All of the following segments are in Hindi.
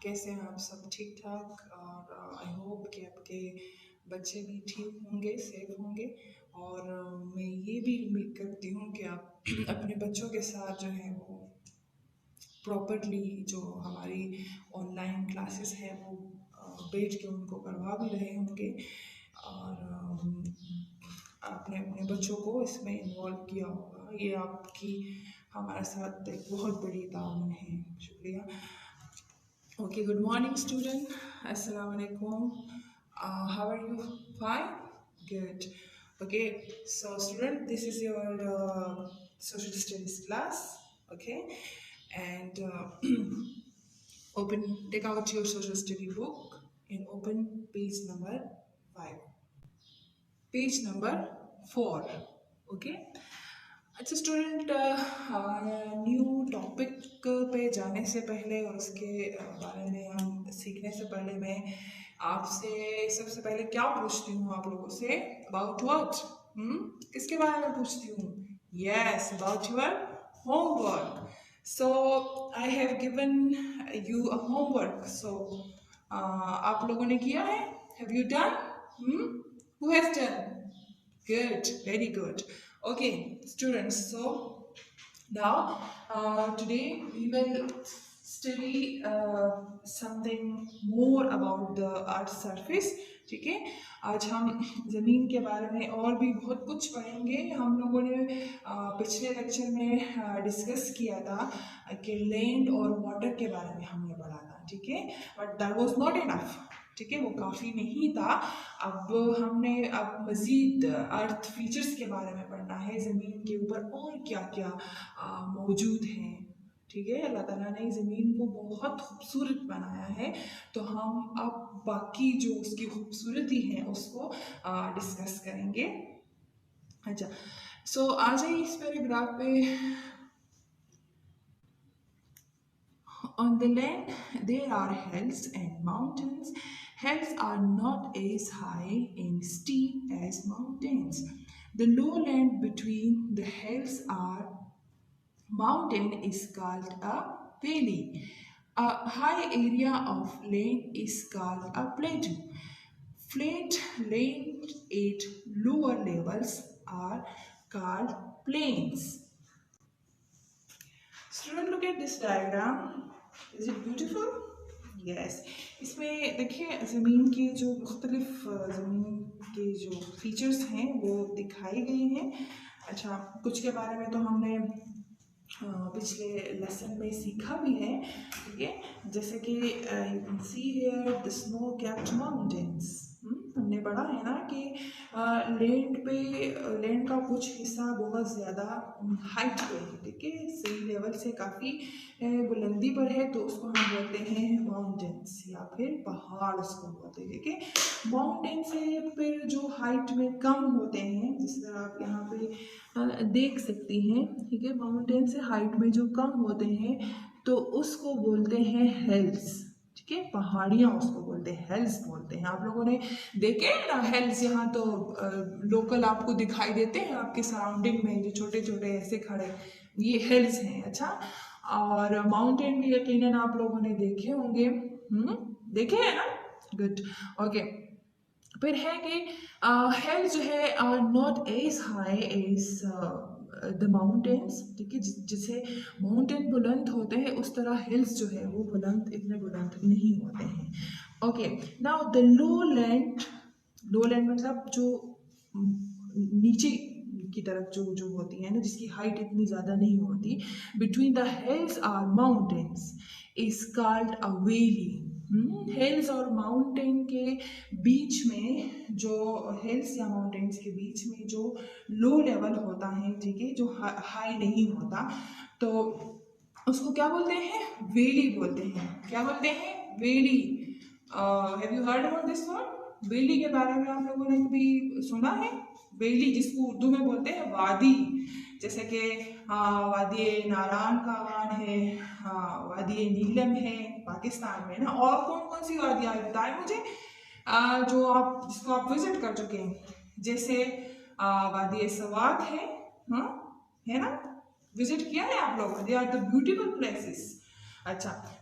कैसे हैं आप सब? ठीक ठाक? और आई होप कि आपके बच्चे भी ठीक होंगे, सेफ होंगे। और मैं ये भी उम्मीद करती हूँ कि आप अपने बच्चों के साथ जो है वो प्रॉपरली जो हमारी ऑनलाइन क्लासेस है वो बैठ के उनको करवा भी रहे होंगे। और आपने अपने बच्चों को इसमें इन्वॉल्व किया होगा। ये आपकी हमारे साथ एक बहुत बड़ी ताउन है। शुक्रिया। Okay, good morning, student. Assalamu alaikum. How are you? Fine? Good. Okay, so student, this is your social studies class. Okay, and take out your social study book and open page number 5. Page number 4. Okay. अच्छा स्टूडेंट, न्यू टॉपिक पे जाने से पहले और उसके बारे में हम सीखने से पहले मैं आपसे सबसे पहले क्या पूछती हूँ आप लोगों से? About what? किसके बारे में पूछती हूँ? Yes, about your homework. So I have given you a homework. So आप लोगों ने किया है? Have you done? Who has done? Good, very good. Okay, students, so now today we will study something more about the earth's surface. ठीक है, आज हम ज़मीन के बारे में और भी बहुत कुछ पढ़ेंगे. हम लोगों ने पिछले लेक्चर में डिस्कस किया था कि लैंड और वाटर के बारे में हमने पढ़ा था. ठीक है, but that was not enough. ठीक है, वो काफ़ी नहीं था. अब हमने मज़ीद अर्थ फीचर्स के बारे में पढ़ना है, ज़मीन के ऊपर और क्या क्या मौजूद हैं. ठीक है, अल्लाह ताला ने ज़मीन को बहुत खूबसूरत बनाया है, तो हम अब बाकी जो उसकी खूबसूरती है उसको डिस्कस करेंगे. अच्छा, सो आ जाइए इस पैराग्राफ पे. On the land there are hills and mountains. Hills are not as high and steep as mountains. The lowland between the hills are mountain is called a valley. A high area of land is called a plateau. Flat land at lower levels are called plains. Student, look at this diagram. Is it beautiful? Yes. इसमें देखिए ज़मीन के जो मुख्तलिफ ज़मीन के जो फीचर्स हैं वो दिखाई गए हैं. अच्छा, कुछ के बारे में तो हमने पिछले लेसन में सीखा भी है. ठीक है, जैसे कि you can see here the snow capped mountains. हमने पढ़ा है ना कि लैंड का कुछ हिस्सा बहुत ज़्यादा हाइट पे है. ठीक है, सी लेवल से काफ़ी बुलंदी पर है, तो उसको हम बोलते हैं माउंटेन्स या फिर पहाड़ उसको बोलते हैं. ठीक है, माउंटेन से फिर जो हाइट में कम होते हैं, जिस तरह आप यहाँ पे देख सकती हैं. ठीक है, माउंटेन से हाइट में जो कम होते हैं तो उसको बोलते हैं हिल्स. ठीक है, पहाड़ियाँ उसको बोलते हैं, हिल्स बोलते हैं. आप लोगों ने देखे हैं ना हिल्स? यहाँ तो लोकल आपको दिखाई देते हैं आपके सराउंडिंग में, जो छोटे छोटे ऐसे खड़े, ये हिल्स हैं. अच्छा, और माउंटेन भी यकीनन आप लोगों ने देखे होंगे. देखे हैं ना? गुड. ओके, फिर है कि हिल्स जो है are not as high as the mountains. ठीक है, जिसे माउंटेन बुलंद होते हैं उस तरह हिल्स जो है वो इतने बुलंद नहीं होते हैं. Okay, now the low land मतलब जो नीचे की तरफ जो होती है ना, जिसकी हाइट इतनी ज़्यादा नहीं होती. Between the hills are mountains is called a valley. Hills और माउंटेन के बीच में, जो हिल्स या माउंटेन्स के बीच में जो लो लेवल होता है, ठीक है, जो हाई नहीं होता, तो उसको क्या बोलते हैं? वैली बोलते हैं. क्या बोलते हैं? Valley. Have you heard about this word? Valley के बारे में आप लोगों ने कभी सुना है? वैली, जिसको उर्दू में बोलते हैं वादी. जैसे कि वादी नारान कावान है, वादी नीलम है पाकिस्तान में ना. और कौन कौन सी वादियाँ हैं बताएं मुझे, जिसको आप विजिट कर चुके हैं. जैसे वादी सवात है ना? विजिट किया है आप लोगों? They are the beautiful places. अच्छा,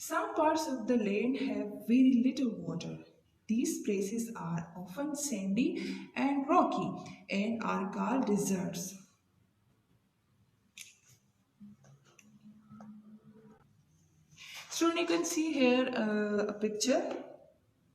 some parts of the land have very little water. These places are often sandy and rocky and are called deserts. So you can see here a picture.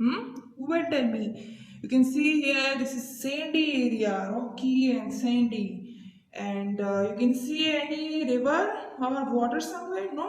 Who will tell me? You can see here this is sandy area, rocky and sandy. And you can see any river or water somewhere? No.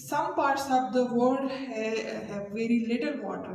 some parts of the world have very little water.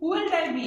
Who will tell me?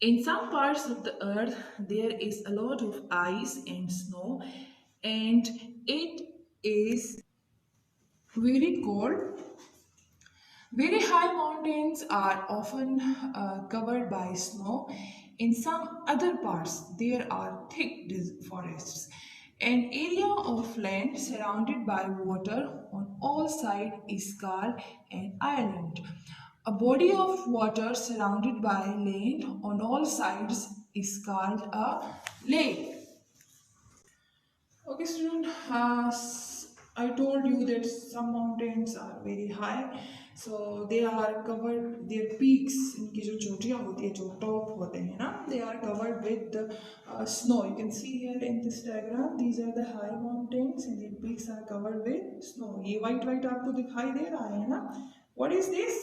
In some parts of the earth there is a lot of ice and snow and it is very cold. Very high mountains are often covered by snow. In some other parts there are thick forests. An area of land surrounded by water on all sides is called an island. A body of water surrounded by land on all sides is called a lake. Okay, student, I told you that some mountains are very high, so they are covered, their peaks, इनकी जो चोटियाँ होती है, जो top होते हैं ना, they are covered with snow. You can see here in this diagram, these are the high mountains and their peaks are covered with snow. ये white आपको दिखाई दे रहा है ना? What is this?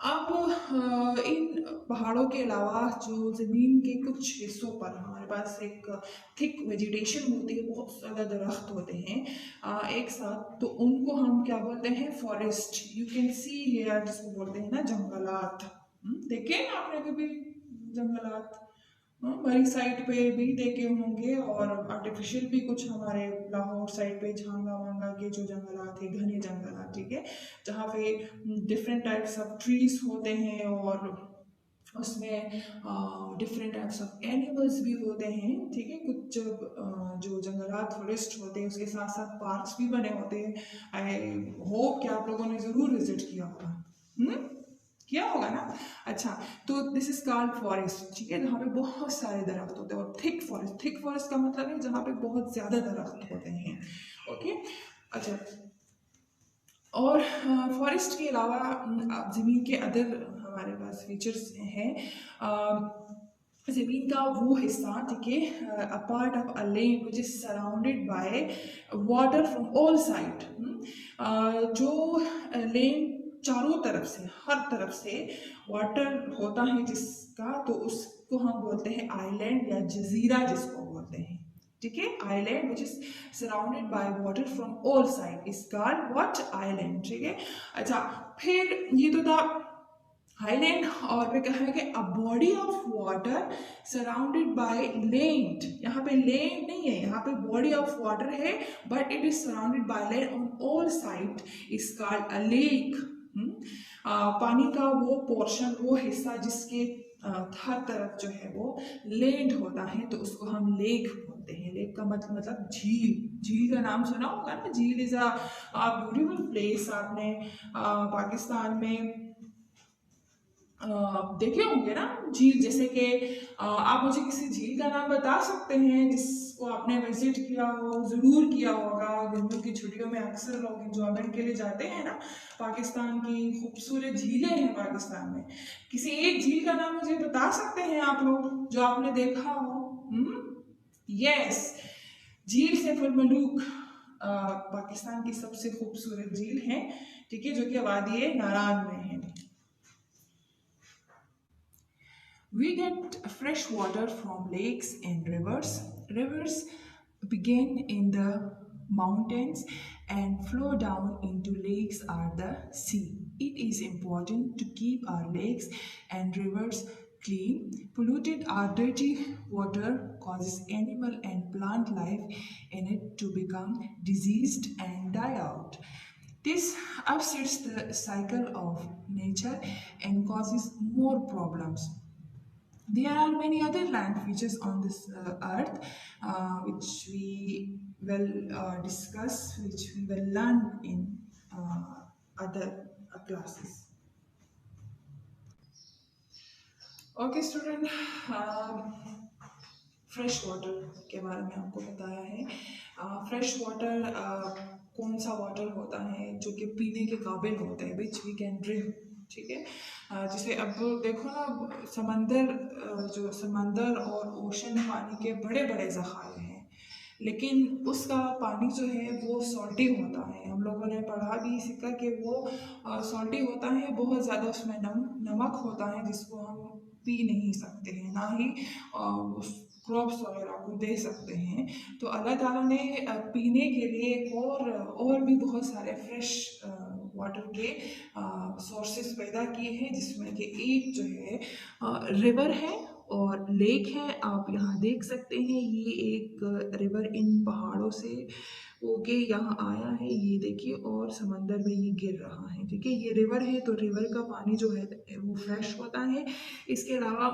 अब इन पहाड़ों के अलावा जो ज़मीन के कुछ हिस्सों पर हमारे पास एक थिक वेजिटेशन होती है, बहुत ज़्यादा दरख्त होते हैं एक साथ, तो उनको हम क्या बोलते हैं, forest. You can see here, जिसको बोलते हैं ना जंगलात। देखे हैं आपने कभी जंगलात? मरी साइड पे भी देखे होंगे, और आर्टिफिशियल भी कुछ हमारे लाहौर साइड पे झांगा वांगा के जो जंगलात है, घने जंगलात, ठीक है, जहाँ पे डिफरेंट टाइप्स ऑफ ट्रीज होते हैं, और उसमें डिफरेंट टाइप्स ऑफ एनिमल्स भी होते हैं, ठीक है। कुछ जब जो जंगलात फॉरेस्ट होते हैं उसके साथ साथ पार्क्स भी बने होते हैं। आई होप कि आप लोगों ने ज़रूर विजिट किया होगा। हम्म, किया होगा ना? अच्छा, तो दिस इज कॉल्ड फॉरेस्ट, ठीक है, जहाँ पे बहुत सारे दरख्त होते हैं। और थिक फॉरेस्ट, थिक फॉरेस्ट का मतलब है जहाँ पे बहुत ज़्यादा दरख्त होते हैं। ओके, अच्छा। और फॉरेस्ट के अलावा ज़मीन के अदर हमारे पास फीचर्स हैं। ज़मीन का वो हिस्सा, ठीक है, a part of a land which is surrounded by water from all side, जो लैंड चारों तरफ से, हर तरफ से वाटर होता है जिसका, तो उसको हम बोलते हैं आइलैंड या जजीरा जिसको बोलते हैं, ठीक है। Island which is surrounded by water from all side is called what, island, ठीक है। अच्छा, फिर ये तो था हाईलैंड, और फिर कहा है कि a body of water surrounded by land. यहाँ पे लैंड नहीं है, यहाँ पे बॉडी ऑफ वाटर है, but it is surrounded by land on all side is called a lake. पानी का वो पोर्शन, वो हिस्सा जिसके हर तरफ जो है वो लैंड होता है, तो उसको हम लेक बोलते हैं। लेक का मतलब झील। झील का नाम सुना होगा ना, झील इज अ ब्यूटीफुल प्लेस। आपने पाकिस्तान में देखे होंगे ना झील, जैसे कि आप मुझे किसी झील का नाम बता सकते हैं जिसको आपने विजिट किया हो, ज़रूर किया होगा। गर्मियों की छुट्टियों में अक्सर लोग इंजॉयमेंट के लिए जाते हैं ना। पाकिस्तान की खूबसूरत झीलें हैं पाकिस्तान में। किसी एक झील का नाम मुझे बता सकते हैं आप लोग जो आपने देखा हो? यस, झील सैफुल मलूक पाकिस्तान की सबसे खूबसूरत झील है, ठीक है, जो कि वादी नारान में है। We get fresh water from lakes and rivers. Rivers begin in the mountains and flow down into lakes or the sea. It is important to keep our lakes and rivers clean. Polluted or dirty water causes animal and plant life in it to become diseased and die out. This upsets the cycle of nature and causes more problems. There are many other land features on this earth which we will discuss, which we will learn in other classes. Okay, student. Fresh water के बारे में आपको बताया है। फ्रेश वाटर कौन सा वाटर होता है जो कि पीने के काबिल होते हैं, विच वी कैन ड्रिंक, ठीक है। जैसे अब देखो ना, समंदर जो समंदर और ओशन पानी के बड़े बड़े ज़खायर हैं, लेकिन उसका पानी जो है वो सॉल्टी होता है। हम लोगों ने पढ़ा भी सीखा कि वो सॉल्टी होता है, बहुत ज़्यादा उसमें नमक होता है जिसको हम पी नहीं सकते हैं, ना ही उस क्रॉप्स वगैरह को दे सकते हैं। तो अल्लाह ताला ने पीने के लिए और भी बहुत सारे फ्रेश वाटर के सोर्सेस पैदा किए हैं, जिसमें कि एक जो है रिवर है और लेक है। आप यहाँ देख सकते हैं, ये एक रिवर इन पहाड़ों से होके यहाँ आया है, ये देखिए, और समंदर में ये गिर रहा है, ठीक है। ये रिवर है, तो रिवर का पानी जो है वो फ्रेश होता है। इसके अलावा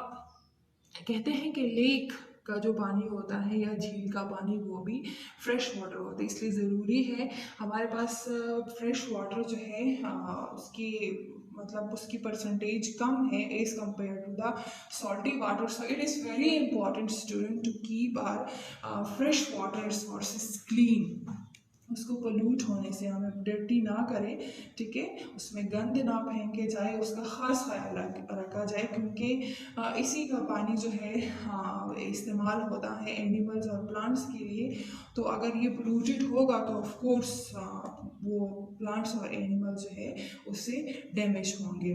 कहते हैं कि लेक का जो पानी होता है या झील का पानी वो भी फ्रेश वाटर होता है, इसलिए ज़रूरी है हमारे पास फ्रेश वाटर जो है उसकी मतलब उसकी परसेंटेज कम है as compare to the salty water. So it is very important student to keep our fresh water sources clean. उसको पोल्यूट होने से हमें डर्टी ना करें, ठीक है, उसमें गंद ना फेंके जाए, उसका ख़ास ख्याल रखा जाए, क्योंकि इसी का पानी जो है इस्तेमाल होता है एनिमल्स और प्लांट्स के लिए। तो अगर ये पोल्यूटेड होगा तो ऑफ कोर्स वो प्लांट्स और एनिमल जो है उससे डैमेज होंगे।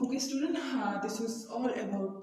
Okay student, this was all about